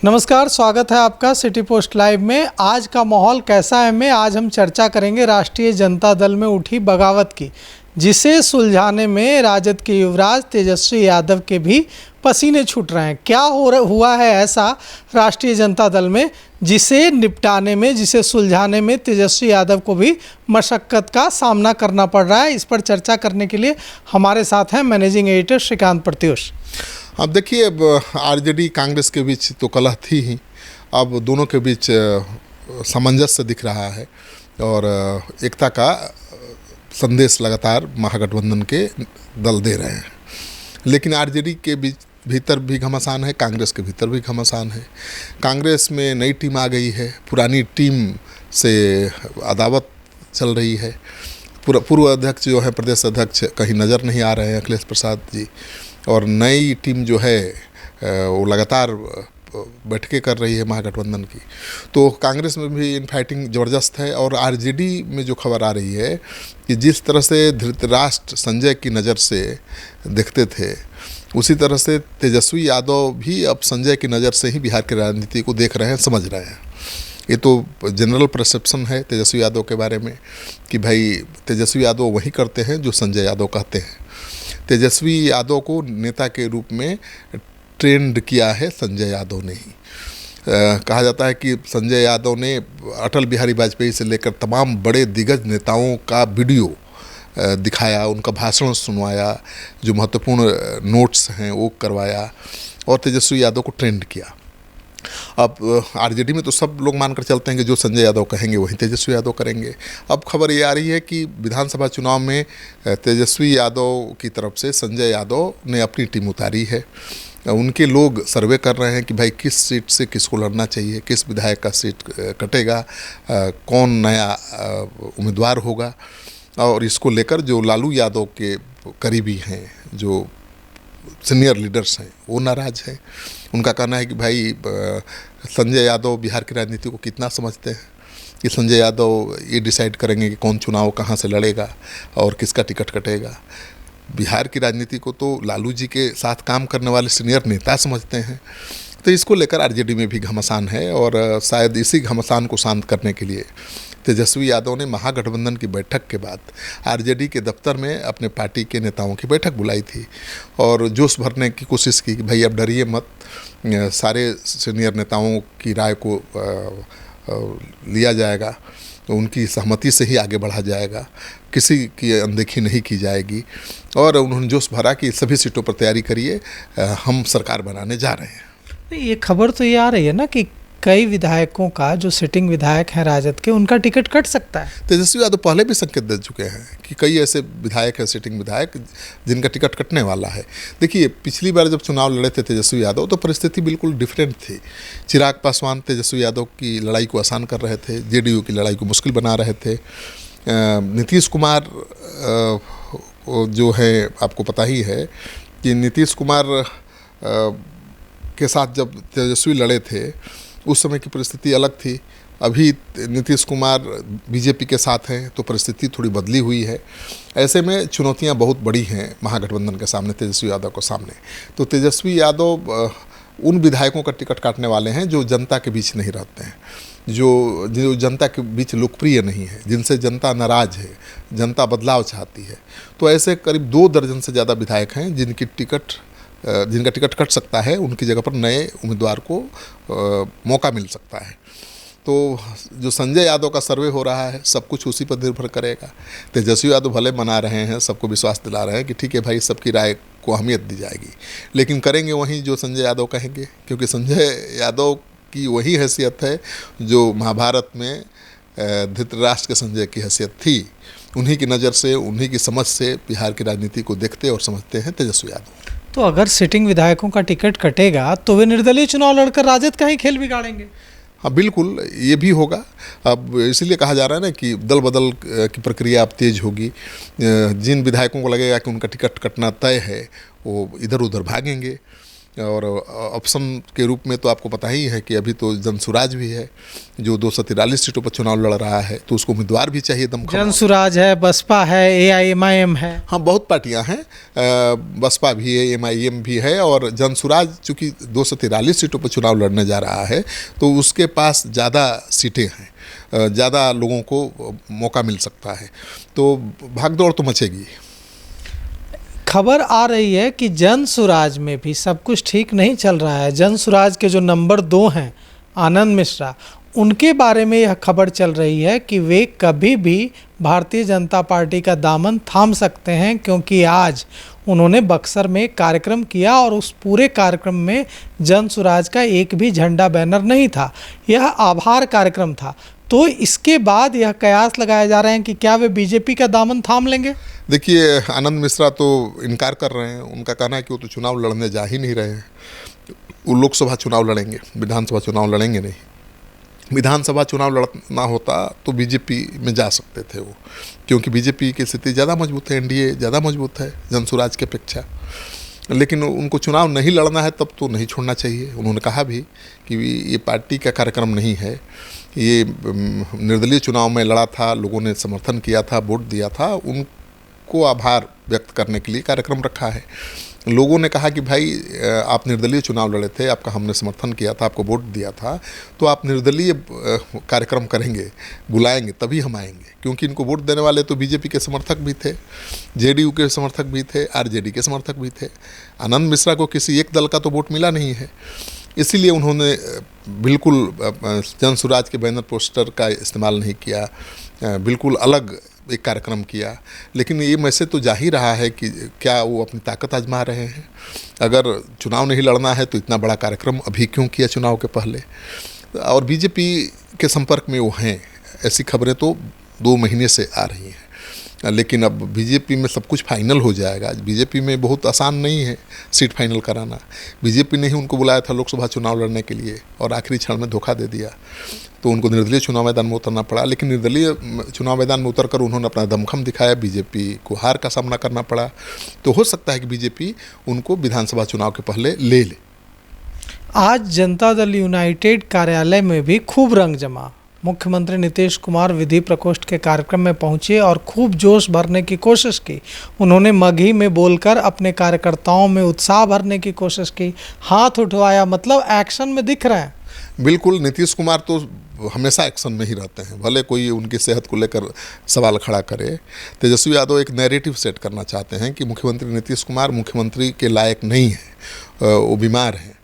नमस्कार, स्वागत है आपका सिटी पोस्ट लाइव में। आज का माहौल कैसा है में आज हम चर्चा करेंगे राष्ट्रीय जनता दल में उठी बगावत की, जिसे सुलझाने में राजद के युवराज तेजस्वी यादव के भी पसीने छूट रहे हैं। क्या हुआ है ऐसा राष्ट्रीय जनता दल में जिसे निपटाने में, जिसे सुलझाने में तेजस्वी यादव को भी मशक्क़त का सामना करना पड़ रहा है। इस पर चर्चा करने के लिए हमारे साथ हैं मैनेजिंग एडिटर श्रीकांत प्रत्युष। अब देखिए, अब आरजेडी कांग्रेस के बीच तो कलह थी ही, अब दोनों के बीच सामंजस्य दिख रहा है और एकता का संदेश लगातार महागठबंधन के दल दे रहे हैं। लेकिन आरजेडी के भीतर भी घमासान है, कांग्रेस के भीतर भी घमासान है। कांग्रेस में नई टीम आ गई है, पुरानी टीम से अदावत चल रही है। पूर्व अध्यक्ष जो है, प्रदेश अध्यक्ष कहीं नज़र नहीं आ रहे हैं, अखिलेश प्रसाद जी, और नई टीम जो है वो लगातार बैठकें कर रही है महागठबंधन की। तो कांग्रेस में भी इनफाइटिंग ज़बरदस्त है। और आरजेडी में जो खबर आ रही है कि जिस तरह से धृतराष्ट्र संजय की नज़र से देखते थे, उसी तरह से तेजस्वी यादव भी अब संजय की नज़र से ही बिहार की राजनीति को देख रहे हैं, समझ रहे हैं। ये तो जनरल परसेप्शन है तेजस्वी यादव के बारे में कि भाई तेजस्वी यादव वही करते हैं जो संजय यादव कहते हैं। तेजस्वी यादव को नेता के रूप में ट्रेंड किया है संजय यादव ने ही। कहा जाता है कि संजय यादव ने अटल बिहारी वाजपेयी से लेकर तमाम बड़े दिग्गज नेताओं का वीडियो दिखाया, उनका भाषण सुनवाया, जो महत्वपूर्ण नोट्स हैं वो करवाया और तेजस्वी यादव को ट्रेंड किया। अब आरजेडी में तो सब लोग मानकर चलते हैं कि जो संजय यादव कहेंगे वही तेजस्वी यादव करेंगे। अब खबर ये आ रही है कि विधानसभा चुनाव में तेजस्वी यादव की तरफ से संजय यादव ने अपनी टीम उतारी है। उनके लोग सर्वे कर रहे हैं कि भाई किस सीट से किसको लड़ना चाहिए, किस विधायक का सीट कटेगा, कौन नया उम्मीदवार होगा। और इसको लेकर जो लालू यादव के करीबी हैं, जो सीनियर लीडर्स हैं, वो नाराज़ हैं। उनका कहना है कि भाई संजय यादव बिहार की राजनीति को कितना समझते हैं कि संजय यादव ये डिसाइड करेंगे कि कौन चुनाव कहाँ से लड़ेगा और किसका टिकट कटेगा। बिहार की राजनीति को तो लालू जी के साथ काम करने वाले सीनियर नेता समझते हैं। तो इसको लेकर आरजेडी में भी घमासान है और शायद इसी घमासान को शांत करने के लिए तेजस्वी यादव ने महागठबंधन की बैठक के बाद आरजेडी के दफ्तर में अपने पार्टी के नेताओं की बैठक बुलाई थी और जोश भरने की कोशिश की कि भाई अब डरिए मत, सारे सीनियर नेताओं की राय को लिया जाएगा, उनकी सहमति से ही आगे बढ़ा जाएगा, किसी की अनदेखी नहीं की जाएगी। और उन्होंने जोश भरा कि सभी सीटों पर तैयारी करिए, हम सरकार बनाने जा रहे हैं। ये खबर तो ये आ रही है ना कि कई विधायकों का, जो सिटिंग विधायक हैं राजद के, उनका टिकट कट सकता है। तेजस्वी यादव पहले भी संकेत दे चुके हैं कि कई ऐसे विधायक हैं, सिटिंग विधायक, जिनका टिकट कटने वाला है। देखिए, पिछली बार जब चुनाव लड़े थे तेजस्वी यादव तो परिस्थिति बिल्कुल डिफरेंट थी। चिराग पासवान तेजस्वी यादव की लड़ाई को आसान कर रहे थे, जेडीयू की लड़ाई को मुश्किल बना रहे थे। नीतीश कुमार जो है, आपको पता ही है कि नीतीश कुमार के साथ जब तेजस्वी लड़े थे उस समय की परिस्थिति अलग थी। अभी नीतीश कुमार बीजेपी के साथ हैं तो परिस्थिति थोड़ी बदली हुई है। ऐसे में चुनौतियां बहुत बड़ी हैं महागठबंधन के सामने, तेजस्वी यादव के सामने। तो तेजस्वी यादव उन विधायकों का टिकट काटने वाले हैं जो जनता के बीच नहीं रहते हैं, जो जनता के बीच लोकप्रिय नहीं है, जिनसे जनता नाराज़ है, जनता बदलाव चाहती है। तो ऐसे करीब 2 दर्जन से ज़्यादा विधायक हैं जिनका टिकट कट सकता है, उनकी जगह पर नए उम्मीदवार को मौका मिल सकता है। तो जो संजय यादव का सर्वे हो रहा है, सब कुछ उसी पर निर्भर करेगा। तेजस्वी यादव भले मना रहे हैं, सबको विश्वास दिला रहे हैं कि ठीक है भाई, सबकी राय को अहमियत दी जाएगी, लेकिन करेंगे वहीं जो संजय यादव कहेंगे, क्योंकि संजय यादव की वही हैसियत है जो महाभारत में धृतराष्ट्र के संजय की हैसियत थी। उन्हीं की नज़र से, उन्हीं की समझ से बिहार की राजनीति को देखते और समझते हैं तेजस्वी यादव। तो अगर सिटिंग विधायकों का टिकट कटेगा तो वे निर्दलीय चुनाव लड़कर राजद का ही खेल बिगाड़ेंगे। हाँ, बिल्कुल ये भी होगा। अब इसीलिए कहा जा रहा है ना कि दल बदल की प्रक्रिया अब तेज होगी। जिन विधायकों को लगेगा कि उनका टिकट कटना तय है, वो इधर उधर भागेंगे और ऑप्शन के रूप में तो आपको पता ही है कि अभी तो जनसुराज भी है जो 243 सीटों पर चुनाव लड़ रहा है, तो उसको उम्मीदवार भी चाहिए दमखम। जनसुराज है, बसपा है, AIMIM है। हाँ, बहुत पार्टियां हैं, बसपा भी है, MIM भी है, और जनसुराज चूँकि 243 सीटों पर चुनाव लड़ने जा रहा है तो उसके पास ज़्यादा सीटें हैं, ज़्यादा लोगों को मौका मिल सकता है, तो भागदौड़ तो मचेगी। खबर आ रही है कि जनसुराज में भी सब कुछ ठीक नहीं चल रहा है। जनसुराज के जो नंबर 2 हैं आनंद मिश्रा, उनके बारे में यह खबर चल रही है कि वे कभी भी भारतीय जनता पार्टी का दामन थाम सकते हैं, क्योंकि आज उन्होंने बक्सर में एक कार्यक्रम किया और उस पूरे कार्यक्रम में जनसुराज का एक भी झंडा बैनर नहीं था। यह आभार कार्यक्रम था। तो इसके बाद यह कयास लगाए जा रहे हैं कि क्या वे बीजेपी का दामन थाम लेंगे। देखिए, आनंद मिश्रा तो इनकार कर रहे हैं। उनका कहना है कि वो तो चुनाव लड़ने जा ही नहीं रहे हैं। वो लोकसभा चुनाव लड़ेंगे, विधानसभा चुनाव लड़ेंगे नहीं। विधानसभा चुनाव लड़ना होता तो बीजेपी में जा सकते थे वो, क्योंकि बीजेपी की स्थिति ज़्यादा मजबूत है, एनडीए ज़्यादा मजबूत है जनसुराज की अपेक्षा। लेकिन उनको चुनाव नहीं लड़ना है तब तो नहीं छोड़ना चाहिए। उन्होंने कहा भी कि ये पार्टी का कार्यक्रम नहीं है, ये निर्दलीय चुनाव में लड़ा था, लोगों ने समर्थन किया था, वोट दिया था, उनको आभार व्यक्त करने के लिए कार्यक्रम रखा है। लोगों ने कहा कि भाई आप निर्दलीय चुनाव लड़े थे, आपका हमने समर्थन किया था, आपको वोट दिया था, तो आप निर्दलीय कार्यक्रम करेंगे, बुलाएंगे तभी हम आएंगे, क्योंकि इनको वोट देने वाले तो बीजेपी के समर्थक भी थे, जेडीयू के समर्थक भी थे, आरजेडी के समर्थक भी थे। आनंद मिश्रा को किसी एक दल का तो वोट मिला नहीं है, इसीलिए उन्होंने बिल्कुल जनसुराज के बैनर पोस्टर का इस्तेमाल नहीं किया, बिल्कुल अलग एक कार्यक्रम किया। लेकिन ये मैसेज तो जा ही रहा है कि क्या वो अपनी ताकत आजमा रहे हैं। अगर चुनाव नहीं लड़ना है तो इतना बड़ा कार्यक्रम अभी क्यों किया चुनाव के पहले। और बीजेपी के संपर्क में वो हैं, ऐसी खबरें तो 2 महीने से आ रही हैं। लेकिन अब बीजेपी में सब कुछ फाइनल हो जाएगा। बीजेपी में बहुत आसान नहीं है सीट फाइनल कराना। बीजेपी ने ही उनको बुलाया था लोकसभा चुनाव लड़ने के लिए और आखिरी क्षण में धोखा दे दिया, तो उनको निर्दलीय चुनाव मैदान में उतरना पड़ा। लेकिन निर्दलीय चुनाव मैदान में उतरकर उन्होंने अपना दमखम दिखाया, बीजेपी को हार का सामना करना पड़ा। तो हो सकता है कि बीजेपी उनको विधानसभा चुनाव के पहले ले ले। आज जनता दल यूनाइटेड कार्यालय में भी खूब रंग जमा। मुख्यमंत्री नीतीश कुमार विधि प्रकोष्ठ के कार्यक्रम में पहुंचे और खूब जोश भरने की कोशिश की। उन्होंने मगही में बोलकर अपने कार्यकर्ताओं में उत्साह भरने की कोशिश की, हाथ उठवाया, मतलब एक्शन में दिख रहे हैं। बिल्कुल, नीतीश कुमार तो हमेशा एक्शन में ही रहते हैं, भले कोई उनकी सेहत को लेकर सवाल खड़ा करे। तेजस्वी यादव एक नैरेटिव सेट करना चाहते हैं कि मुख्यमंत्री नीतीश कुमार मुख्यमंत्री के लायक नहीं है, वो बीमार हैं।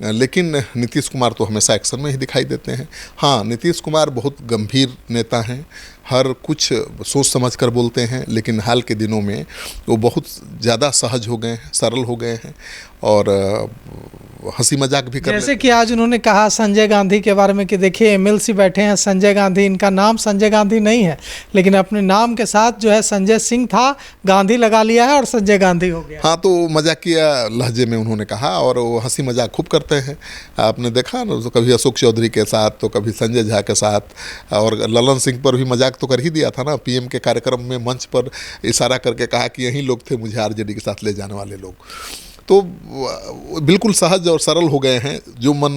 लेकिन नीतीश कुमार तो हमेशा एक्शन में ही दिखाई देते हैं। हाँ, नीतीश कुमार बहुत गंभीर नेता हैं, हर कुछ सोच समझ कर बोलते हैं, लेकिन हाल के दिनों में वो बहुत ज़्यादा सहज हो गए हैं, सरल हो गए हैं और हंसी मजाक भी कर जैसे कि आज उन्होंने कहा संजय गांधी के बारे में कि देखिए MLC बैठे हैं संजय गांधी, इनका नाम संजय गांधी नहीं है, लेकिन अपने नाम के साथ जो है संजय सिंह था, गांधी लगा लिया है और संजय गांधी हो गया। हाँ, तो मजाकिया लहजे में उन्होंने कहा और वो हंसी मजाक खूब करते हैं। आपने देखा ना, तो कभी अशोक चौधरी के साथ, तो कभी संजय झा के साथ, और ललन सिंह पर भी मजाक तो कर ही दिया था ना। PM के कार्यक्रम में मंच पर इशारा करके कहा कि यही लोग थे मुझे RJD के साथ ले जाने वाले लोग। तो बिल्कुल सहज और सरल हो गए हैं। जो मन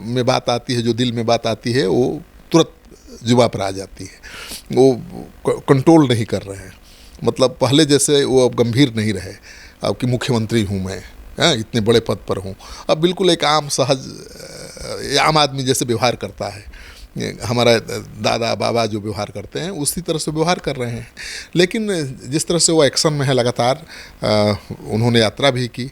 में बात आती है, जो दिल में बात आती है, वो तुरंत जुबान पर आ जाती है। वो कंट्रोल नहीं कर रहे हैं, मतलब पहले जैसे वो अब गंभीर नहीं रहे। अब कि मुख्यमंत्री हूँ मैं, इतने बड़े पद पर हूँ, अब बिल्कुल एक आम सहज आम आदमी जैसे व्यवहार करता है। हमारा दादा बाबा जो व्यवहार करते हैं उसी तरह से व्यवहार कर रहे हैं। लेकिन जिस तरह से वो एक्शन में है, लगातार उन्होंने यात्रा भी की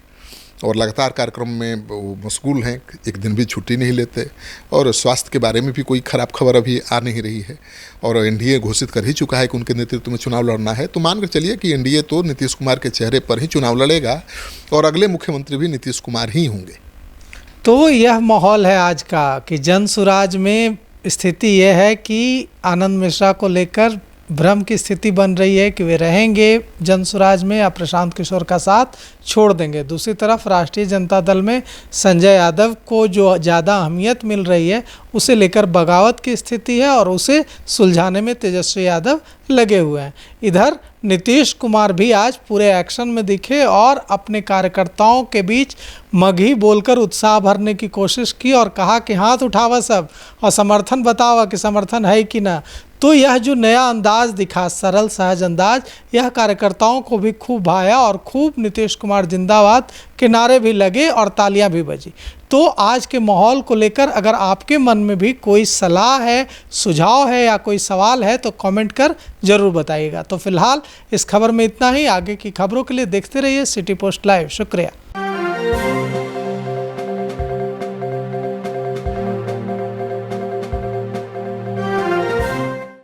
और लगातार कार्यक्रम में वो मशगूल हैं, एक दिन भी छुट्टी नहीं लेते। और स्वास्थ्य के बारे में भी कोई ख़राब खबर अभी आ नहीं रही है और एनडीए घोषित कर ही चुका है कि उनके नेतृत्व में चुनाव लड़ना है। तो मान कर चलिए कि एनडीए तो नीतीश कुमार के चेहरे पर ही चुनाव लड़ेगा और अगले मुख्यमंत्री भी नीतीश कुमार ही होंगे। तो यह माहौल है आज का कि जनसुराज में स्थिति यह है कि आनंद मिश्रा को लेकर भ्रम की स्थिति बन रही है कि वे रहेंगे जनसुराज में या प्रशांत किशोर का साथ छोड़ देंगे। दूसरी तरफ राष्ट्रीय जनता दल में संजय यादव को जो ज़्यादा अहमियत मिल रही है उसे लेकर बगावत की स्थिति है और उसे सुलझाने में तेजस्वी यादव लगे हुए हैं। इधर नीतीश कुमार भी आज पूरे एक्शन में दिखे और अपने कार्यकर्ताओं के बीच मगही बोलकर उत्साह भरने की कोशिश की और कहा कि हाथ उठावा सब और समर्थन बतावा कि समर्थन है कि ना। तो यह जो नया अंदाज दिखा, सरल सहज अंदाज, यह कार्यकर्ताओं को भी खूब भाया और खूब नीतीश कुमार जिंदाबाद के नारे भी लगे और तालियां भी बजी। तो आज के माहौल को लेकर अगर आपके मन में भी कोई सलाह है, सुझाव है या कोई सवाल है तो कमेंट कर ज़रूर बताइएगा। तो फिलहाल इस खबर में इतना ही। आगे की खबरों के लिए देखते रहिए सिटी पोस्ट लाइव। शुक्रिया।